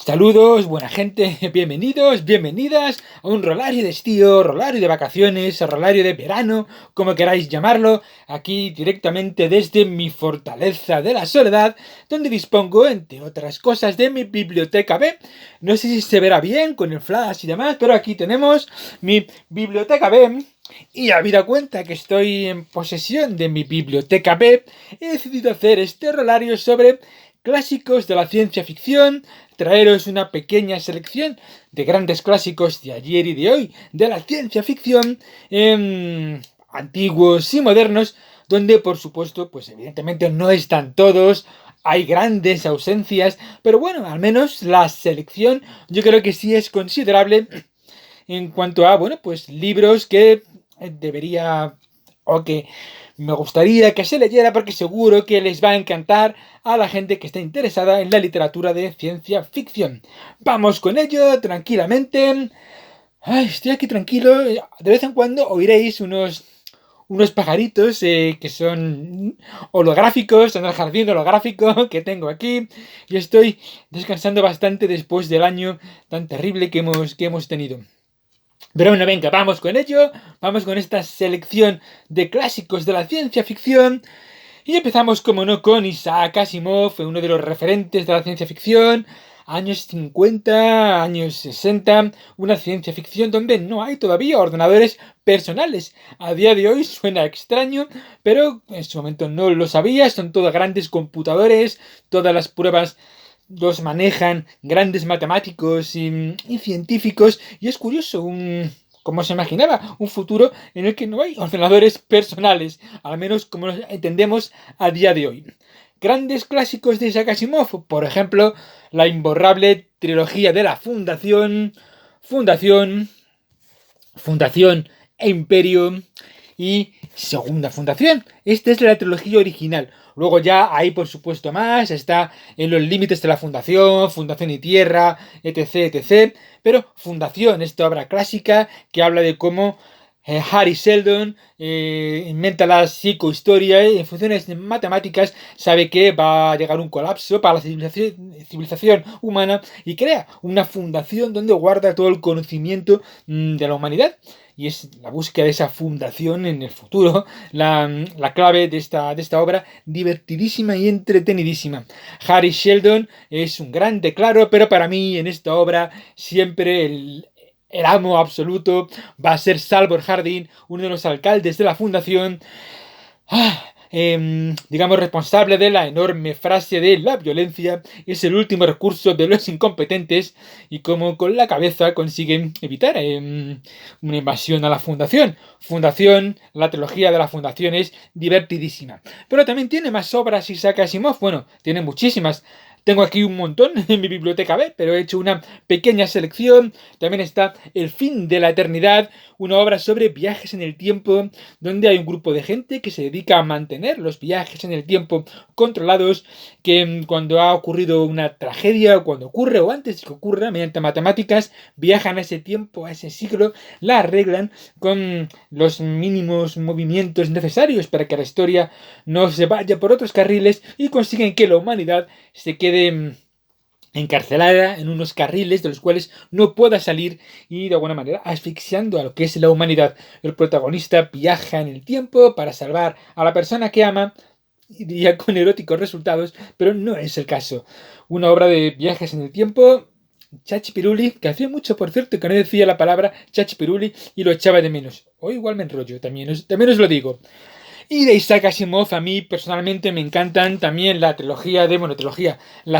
Saludos, buena gente, bienvenidos, bienvenidas a un rolario de estío, rolario de vacaciones, rolario de verano, como queráis llamarlo, aquí directamente desde mi fortaleza de la soledad, donde dispongo, entre otras cosas, de mi biblioteca B. No sé si se verá bien con el flash y demás, pero aquí tenemos mi biblioteca B. Y habida cuenta que estoy en posesión de mi biblioteca B, he decidido hacer este rolario sobre clásicos de la ciencia ficción, traeros una pequeña selección de grandes clásicos de ayer y de hoy de la ciencia ficción, antiguos y modernos, donde por supuesto, pues evidentemente no están todos, hay grandes ausencias, pero bueno, al menos la selección yo creo que sí es considerable en cuanto a, bueno, pues libros que debería o que me gustaría que se leyera porque seguro que les va a encantar a la gente que está interesada en la literatura de ciencia ficción. Vamos con ello tranquilamente. Ay, estoy aquí tranquilo. De vez en cuando oiréis unos pajaritos que son holográficos en el jardín holográfico que tengo aquí. Y estoy descansando bastante después del año tan terrible que hemos tenido. Pero bueno, venga, vamos con ello. Vamos con esta selección de clásicos de la ciencia ficción. Y empezamos, como no, con Isaac Asimov, uno de los referentes de la ciencia ficción. Años 50, años 60, una ciencia ficción donde no hay todavía ordenadores personales. A día de hoy suena extraño, pero en su momento no lo sabía. Son todos grandes computadores, todas las pruebas los manejan grandes matemáticos y científicos, y es curioso, como se imaginaba, un futuro en el que no hay ordenadores personales, al menos como los entendemos a día de hoy. Grandes clásicos de Isaac Asimov, por ejemplo, la imborrable trilogía de la Fundación, Fundación e Imperio y Segunda Fundación. Esta es la trilogía original. Luego ya hay por supuesto más, está en los límites de la Fundación, Fundación y Tierra, etc, etc. Pero Fundación, esta obra clásica que habla de cómo Harry Seldon inventa la psicohistoria y en funciones matemáticas sabe que va a llegar un colapso para la civilización humana y crea una fundación donde guarda todo el conocimiento de la humanidad. Y es la búsqueda de esa fundación en el futuro la clave de esta obra, divertidísima y entretenidísima. Harry Sheldon es un grande, claro, pero para mí en esta obra siempre el amo absoluto va a ser Salvor Harding, uno de los alcaldes de la fundación, digamos, responsable de la enorme frase de la violencia es el último recurso de los incompetentes y como con la cabeza consiguen evitar una invasión a la fundación. Fundación, la trilogía de la fundación es divertidísima. Pero también tiene más obras Isaac Asimov, bueno, tiene muchísimas. Tengo aquí un montón en mi biblioteca B, pero he hecho una pequeña selección. También está El fin de la eternidad, una obra sobre viajes en el tiempo, donde hay un grupo de gente que se dedica a mantener los viajes en el tiempo controlados, que cuando ha ocurrido una tragedia, o cuando ocurre, o antes de que ocurra, mediante matemáticas, viajan a ese tiempo, a ese siglo, la arreglan con los mínimos movimientos necesarios para que la historia no se vaya por otros carriles y consiguen que la humanidad se quede encarcelada en unos carriles de los cuales no pueda salir y de alguna manera asfixiando a lo que es la humanidad. El protagonista viaja en el tiempo para salvar a la persona que ama, y diría con eróticos resultados, pero no es el caso. Una obra de viajes en el tiempo, Chachipiruli, que hacía mucho, por cierto, que no decía la palabra Chachipiruli y lo echaba de menos. O igual me enrollo, también os lo digo. Y de Isaac Asimov a mí personalmente me encantan también la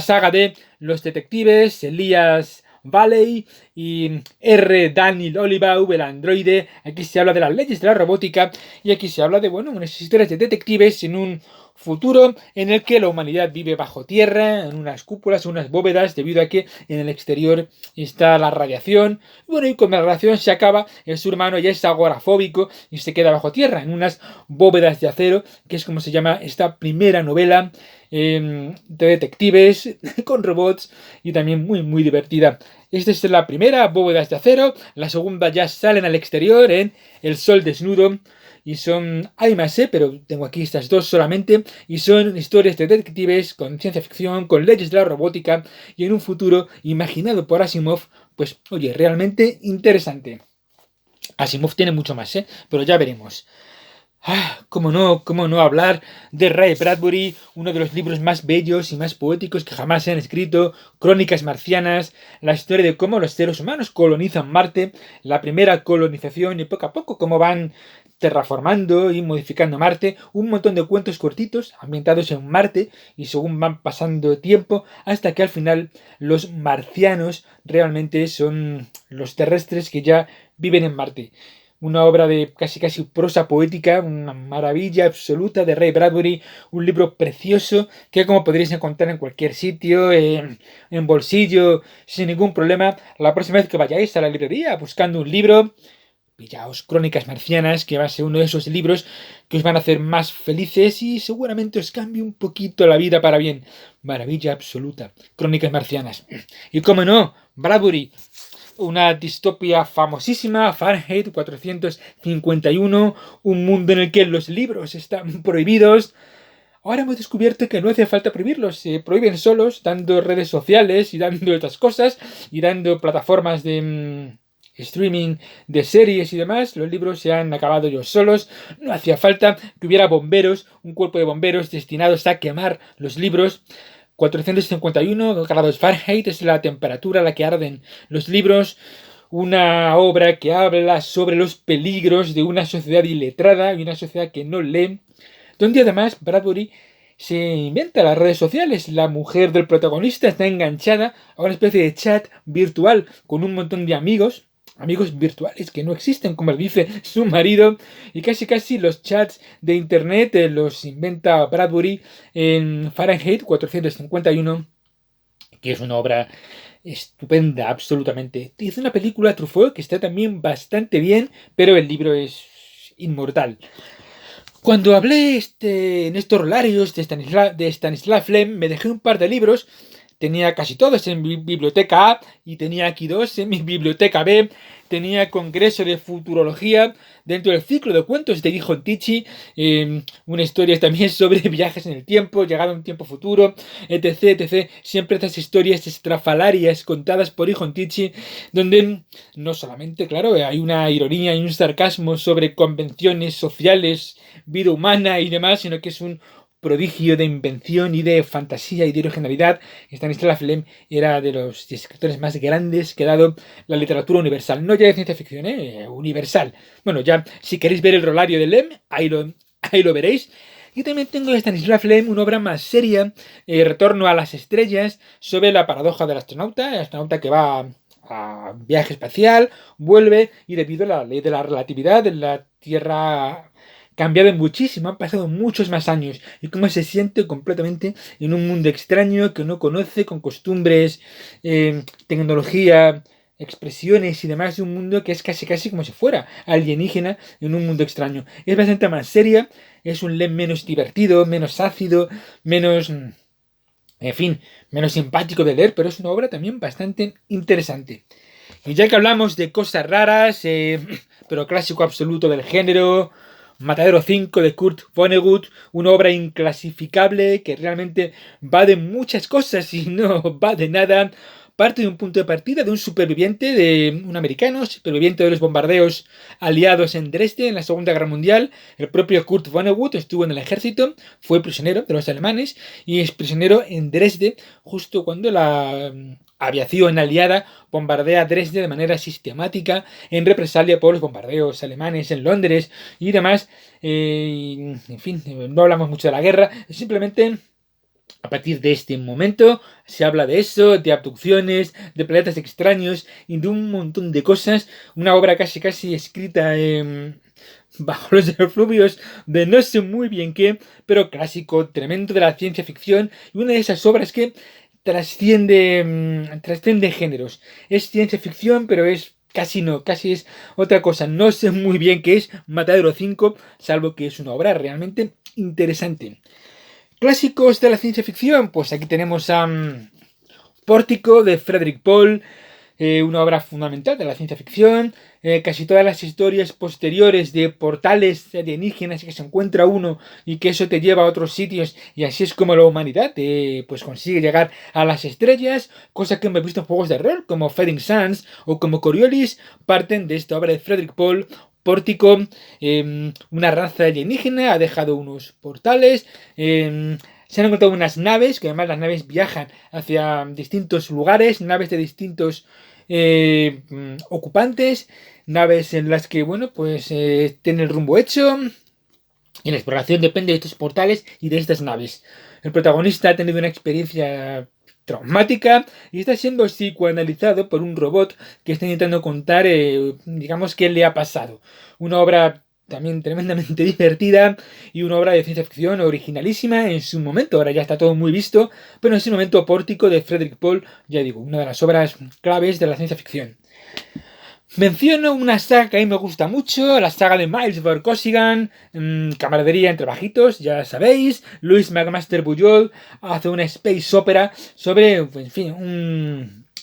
saga de los detectives, Elías Valley y R. Daniel Olivaw, el androide. Aquí se habla de las leyes de la robótica y aquí se habla de, bueno, unas historias de detectives en un futuro en el que la humanidad vive bajo tierra, en unas cúpulas, unas bóvedas, debido a que en el exterior está la radiación. Bueno, y cuando la radiación se acaba, el ser humano ya es agorafóbico y se queda bajo tierra, en unas bóvedas de acero, que es como se llama esta primera novela de detectives con robots y también muy muy divertida. Esta es la primera, bóvedas de acero. La segunda ya salen al exterior en El sol desnudo. y hay más, pero tengo aquí estas dos solamente, y son historias de detectives con ciencia ficción, con leyes de la robótica y en un futuro imaginado por Asimov, pues oye, realmente interesante. Asimov tiene mucho más, pero ya veremos. Cómo no hablar de Ray Bradbury, uno de los libros más bellos y más poéticos que jamás se han escrito, Crónicas marcianas, la historia de cómo los seres humanos colonizan Marte, la primera colonización y poco a poco cómo van terraformando y modificando Marte, un montón de cuentos cortitos ambientados en Marte y según van pasando tiempo hasta que al final los marcianos realmente son los terrestres que ya viven en Marte. Una obra de casi prosa poética, una maravilla absoluta de Ray Bradbury, un libro precioso que como podréis encontrar en cualquier sitio, en bolsillo, sin ningún problema. La próxima vez que vayáis a la librería buscando un libro, pillaos Crónicas Marcianas, que va a ser uno de esos libros que os van a hacer más felices y seguramente os cambie un poquito la vida para bien. Maravilla absoluta. Crónicas Marcianas. Y como no, Bradbury, una distopia famosísima, Fahrenheit 451, un mundo en el que los libros están prohibidos. Ahora hemos descubierto que no hace falta prohibirlos, se prohíben solos, dando redes sociales y dando otras cosas, y dando plataformas de streaming de series y demás. Los libros se han acabado ellos solos, no hacía falta que hubiera bomberos, un cuerpo de bomberos destinados a quemar los libros. 451 grados Fahrenheit es la temperatura a la que arden los libros. Una obra que habla sobre los peligros de una sociedad iletrada y una sociedad que no lee. Donde además Bradbury se inventa las redes sociales. La mujer del protagonista está enganchada a una especie de chat virtual con un montón de amigos virtuales que no existen, como dice su marido, y casi los chats de internet los inventa Bradbury en Fahrenheit 451, que es una obra estupenda, absolutamente. Hizo una película Truffaut que está también bastante bien, pero el libro es inmortal. Cuando hablé en estos rolarios de Stanislav Lem, me dejé un par de libros. Tenía casi todos en mi biblioteca A y tenía aquí dos en mi biblioteca B. Tenía Congreso de Futurología dentro del ciclo de cuentos de Guy Tichy, una historia también sobre viajes en el tiempo, llegado a un tiempo futuro, etc. Siempre estas historias estrafalarias contadas por Guy Tichy, donde no solamente, claro, hay una ironía y un sarcasmo sobre convenciones sociales, vida humana y demás, sino que es un prodigio de invención y de fantasía y de originalidad. Stanislav Lem era de los escritores más grandes que ha dado la literatura universal, no ya de ciencia ficción, universal. Bueno, ya si queréis ver el rolario de Lem, ahí lo veréis. Y también tengo de Stanislav Lem una obra más seria, Retorno a las estrellas, sobre la paradoja del astronauta, el astronauta que va a viaje espacial, vuelve y debido a la ley de la relatividad en la Tierra cambiado muchísimo, han pasado muchos más años y cómo se siente completamente en un mundo extraño que no conoce, con costumbres, tecnología, expresiones y demás de un mundo que es casi como si fuera alienígena en un mundo extraño. Es bastante más seria, es un Lem menos divertido, menos ácido, menos, en fin, menos simpático de leer, pero es una obra también bastante interesante. Y ya que hablamos de cosas raras, pero clásico absoluto del género, Matadero 5 de Kurt Vonnegut, una obra inclasificable que realmente va de muchas cosas y no va de nada. Parte de un punto de partida de un superviviente, de un americano, superviviente de los bombardeos aliados en Dresde en la Segunda Guerra Mundial. El propio Kurt Vonnegut estuvo en el ejército, fue prisionero de los alemanes y es prisionero en Dresde justo cuando la aviación aliada bombardea Dresde de manera sistemática en represalia por los bombardeos alemanes en Londres y demás. En fin, no hablamos mucho de la guerra, simplemente a partir de este momento se habla de eso, de abducciones, de planetas extraños y de un montón de cosas. Una obra casi escrita bajo los efluvios de no sé muy bien qué, pero clásico, tremendo de la ciencia ficción y una de esas obras que trasciende géneros. Es ciencia ficción, pero es casi es otra cosa. No sé muy bien qué es Matadero 5, salvo que es una obra realmente interesante. Clásicos de la ciencia ficción, pues aquí tenemos a Pórtico de Frederick Pohl, una obra fundamental de la ciencia ficción. Casi todas las historias posteriores de portales alienígenas que se encuentra uno y que eso te lleva a otros sitios, y así es como la humanidad pues consigue llegar a las estrellas, cosa que hemos visto en juegos de rol como Fading Suns o como Coriolis, parten de esta obra de Frederik Pohl. Pórtico, una raza alienígena ha dejado unos portales, se han encontrado unas naves, que además las naves viajan hacia distintos lugares, naves de distintos ocupantes, naves en las que, bueno, pues tienen el rumbo hecho, y la exploración depende de estos portales y de estas naves. El protagonista ha tenido una experiencia traumática y está siendo psicoanalizado por un robot que está intentando contar, digamos, qué le ha pasado. Una obra también tremendamente divertida y una obra de ciencia ficción originalísima en su momento. Ahora ya está todo muy visto, pero en ese momento Pórtico de Frederik Pohl, ya digo, una de las obras claves de la ciencia ficción. Menciono una saga que a mí me gusta mucho, la saga de Miles Vorkosigan, camaradería entre bajitos, ya sabéis. Louis McMaster Bujold hace una space opera sobre, en fin,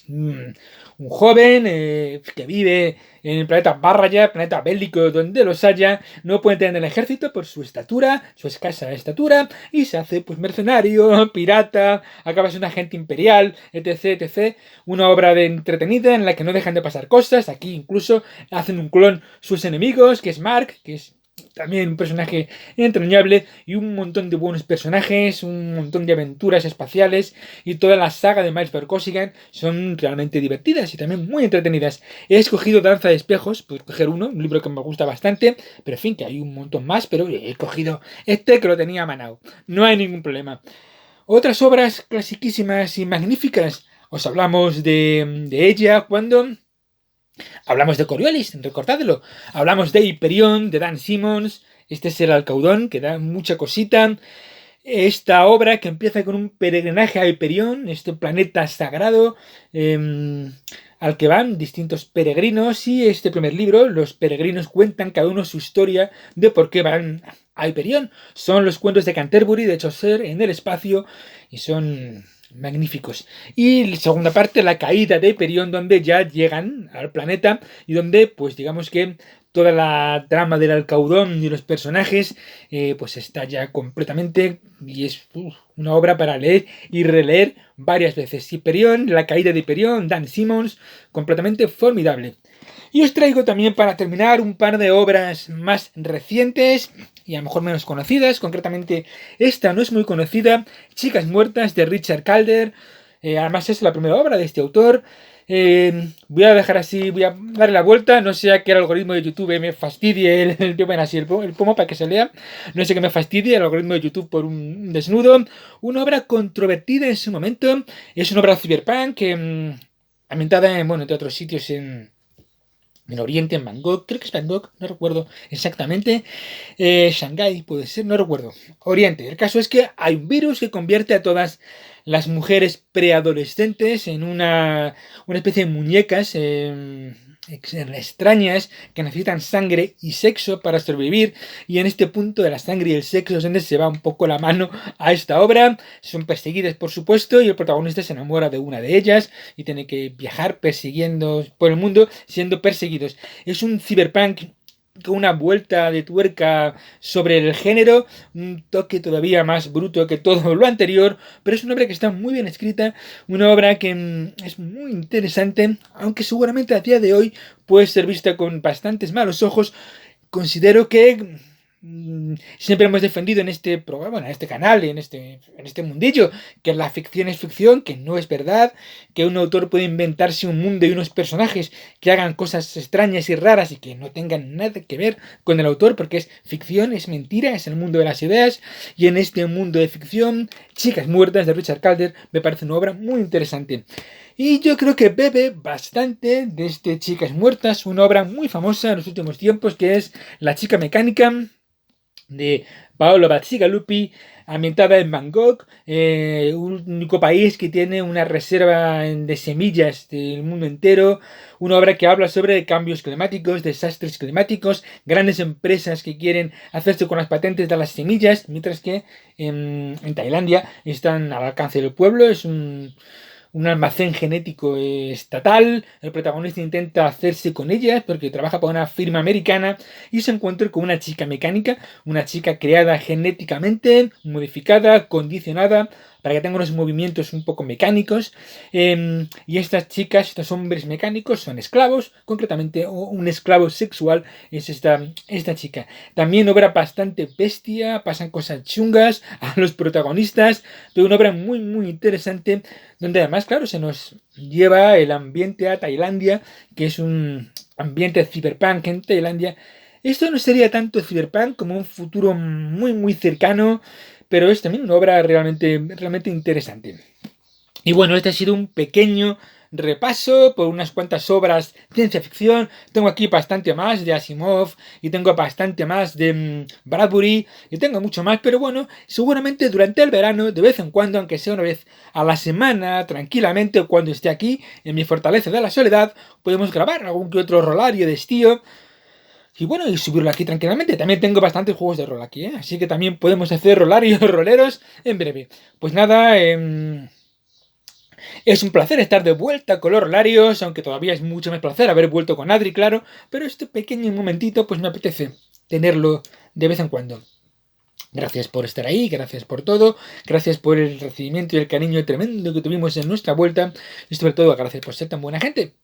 un joven que vive en el planeta Barraya, planeta bélico donde los haya, no puede entrar en el ejército por su estatura, su escasa estatura, y se hace pues mercenario, pirata, acaba siendo un agente imperial, etc, etc. Una obra de entretenida en la que no dejan de pasar cosas. Aquí incluso hacen un clon sus enemigos, que es Mark, que es también un personaje entrañable, y un montón de buenos personajes, un montón de aventuras espaciales, y toda la saga de Miles Vorkosigan son realmente divertidas y también muy entretenidas. He escogido Danza de Espejos, por coger uno, un libro que me gusta bastante, pero en fin, que hay un montón más, pero he cogido este que lo tenía a mano. No hay ningún problema. Otras obras clasiquísimas y magníficas, os hablamos de ella cuando hablamos de Coriolis, recordadlo. Hablamos de Hyperion, de Dan Simmons. Este es el Alcaudón, que da mucha cosita. Esta obra que empieza con un peregrinaje a Hyperion, este planeta sagrado, al que van distintos peregrinos. Y este primer libro, los peregrinos cuentan cada uno su historia de por qué van a Hyperion. Son los cuentos de Canterbury, de Chaucer, en el espacio, y son magníficos. Y la segunda parte, la caída de Hyperion, donde ya llegan al planeta y donde, pues digamos que toda la trama del Alcaudón y los personajes, pues está ya completamente, y es una obra para leer y releer varias veces. Hyperion, la caída de Hyperion, Dan Simmons, completamente formidable. Y os traigo también, para terminar, un par de obras más recientes y a lo mejor menos conocidas. Concretamente, esta no es muy conocida, Chicas Muertas, de Richard Calder. Además es la primera obra de este autor. Voy a dejar así, voy a darle la vuelta, no sea que el algoritmo de YouTube me fastidie el pomo para que se lea, no sé que me fastidie el algoritmo de YouTube por un desnudo. Una obra controvertida en su momento, es una obra cyberpunk, ambientada en, bueno, entre otros sitios en Oriente, en Bangkok, creo que es Bangkok, no recuerdo exactamente, Shanghái puede ser, no recuerdo, Oriente. El caso es que hay un virus que convierte a todas las mujeres preadolescentes en una especie de muñecas extrañas que necesitan sangre y sexo para sobrevivir, y en este punto de la sangre y el sexo es donde se va un poco la mano a esta obra. Son perseguidas, por supuesto, y el protagonista se enamora de una de ellas y tiene que viajar persiguiendo por el mundo siendo perseguidos. Es un cyberpunk con una vuelta de tuerca sobre el género, un toque todavía más bruto que todo lo anterior, pero es una obra que está muy bien escrita, una obra que es muy interesante, aunque seguramente a día de hoy puede ser vista con bastantes malos ojos. Considero que siempre hemos defendido en este programa, en este canal, en este mundillo, que la ficción es ficción, que no es verdad, que un autor puede inventarse un mundo y unos personajes que hagan cosas extrañas y raras y que no tengan nada que ver con el autor, porque es ficción, es mentira, es el mundo de las ideas. Y en este mundo de ficción, Chicas Muertas, de Richard Calder, me parece una obra muy interesante. Y yo creo que bebe bastante de este Chicas Muertas, una obra muy famosa en los últimos tiempos, que es La chica mecánica, de Paolo Bacigalupi, ambientada en Bangkok, un único país que tiene una reserva de semillas del mundo entero. Una obra que habla sobre cambios climáticos, desastres climáticos, grandes empresas que quieren hacerse con las patentes de las semillas, mientras que en Tailandia están al alcance del pueblo. Es un almacén genético estatal. El protagonista intenta hacerse con ellas porque trabaja para una firma americana y se encuentra con una chica mecánica, una chica creada genéticamente, modificada, condicionada para que tenga unos movimientos un poco mecánicos. Y estas chicas, estos hombres mecánicos, son esclavos, concretamente un esclavo sexual es esta chica. También obra bastante bestia, pasan cosas chungas a los protagonistas, pero una obra muy, muy interesante, donde además, claro, se nos lleva el ambiente a Tailandia, que es un ambiente cyberpunk en Tailandia. Esto no sería tanto cyberpunk como un futuro muy, muy cercano, pero es también una obra realmente, realmente interesante. Y bueno, este ha sido un pequeño repaso por unas cuantas obras de ciencia ficción. Tengo aquí bastante más de Asimov y tengo bastante más de Bradbury y tengo mucho más, pero bueno, seguramente durante el verano, de vez en cuando, aunque sea una vez a la semana, tranquilamente, cuando esté aquí en mi fortaleza de la soledad, podemos grabar algún que otro rolario de estío. Y bueno, y subirlo aquí tranquilamente. También tengo bastantes juegos de rol aquí, ¿eh? Así que también podemos hacer rolarios roleros en breve. Pues nada, es un placer estar de vuelta con los rolarios, aunque todavía es mucho más placer haber vuelto con Adri, claro. Pero este pequeño momentito, pues me apetece tenerlo de vez en cuando. Gracias por estar ahí, gracias por todo, gracias por el recibimiento y el cariño tremendo que tuvimos en nuestra vuelta y sobre todo gracias por ser tan buena gente.